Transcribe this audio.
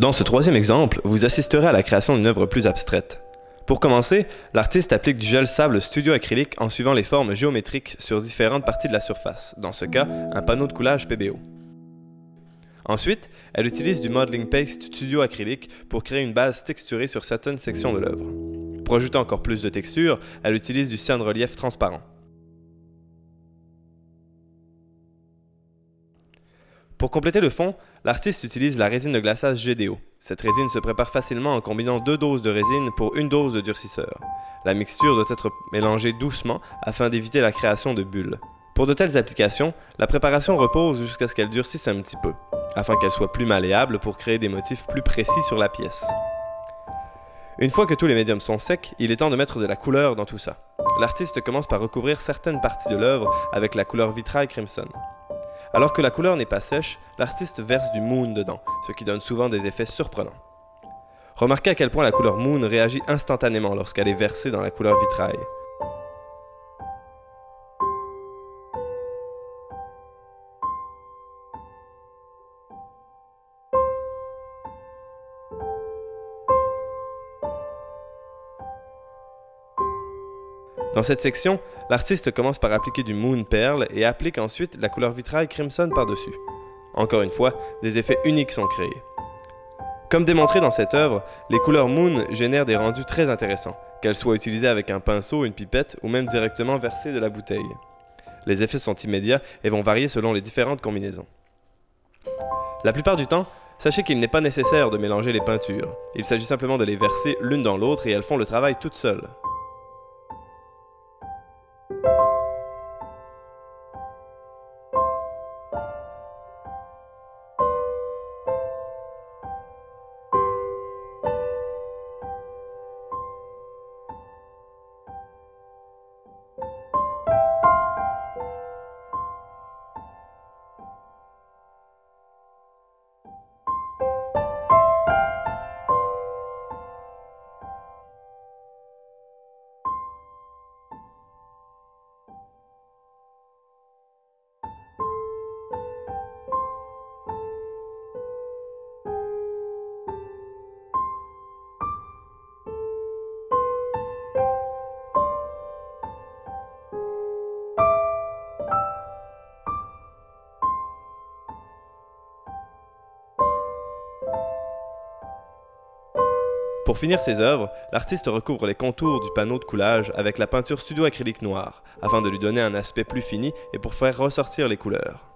Dans ce troisième exemple, vous assisterez à la création d'une œuvre plus abstraite. Pour commencer, l'artiste applique du gel sable studio acrylique en suivant les formes géométriques sur différentes parties de la surface, dans ce cas, un panneau de coulage PBO. Ensuite, elle utilise du modeling paste studio acrylique pour créer une base texturée sur certaines sections de l'œuvre. Pour ajouter encore plus de texture, elle utilise du cyan relief transparent. Pour compléter le fond, l'artiste utilise la résine de glaçage GDO. Cette résine se prépare facilement en combinant 2 doses de résine pour 1 dose de durcisseur. La mixture doit être mélangée doucement afin d'éviter la création de bulles. Pour de telles applications, la préparation repose jusqu'à ce qu'elle durcisse un petit peu, afin qu'elle soit plus malléable pour créer des motifs plus précis sur la pièce. Une fois que tous les médiums sont secs, il est temps de mettre de la couleur dans tout ça. L'artiste commence par recouvrir certaines parties de l'œuvre avec la couleur vitrail Crimson. Alors que la couleur n'est pas sèche, l'artiste verse du moon dedans, ce qui donne souvent des effets surprenants. Remarquez à quel point la couleur moon réagit instantanément lorsqu'elle est versée dans la couleur vitrail. Dans cette section, l'artiste commence par appliquer du Moon Pearl et applique ensuite la couleur vitrail Crimson par-dessus. Encore une fois, des effets uniques sont créés. Comme démontré dans cette œuvre, les couleurs Moon génèrent des rendus très intéressants, qu'elles soient utilisées avec un pinceau, une pipette ou même directement versées de la bouteille. Les effets sont immédiats et vont varier selon les différentes combinaisons. La plupart du temps, sachez qu'il n'est pas nécessaire de mélanger les peintures. Il s'agit simplement de les verser l'une dans l'autre et elles font le travail toutes seules. Pour finir ses œuvres, l'artiste recouvre les contours du panneau de coulage avec la peinture studio acrylique noire, afin de lui donner un aspect plus fini et pour faire ressortir les couleurs.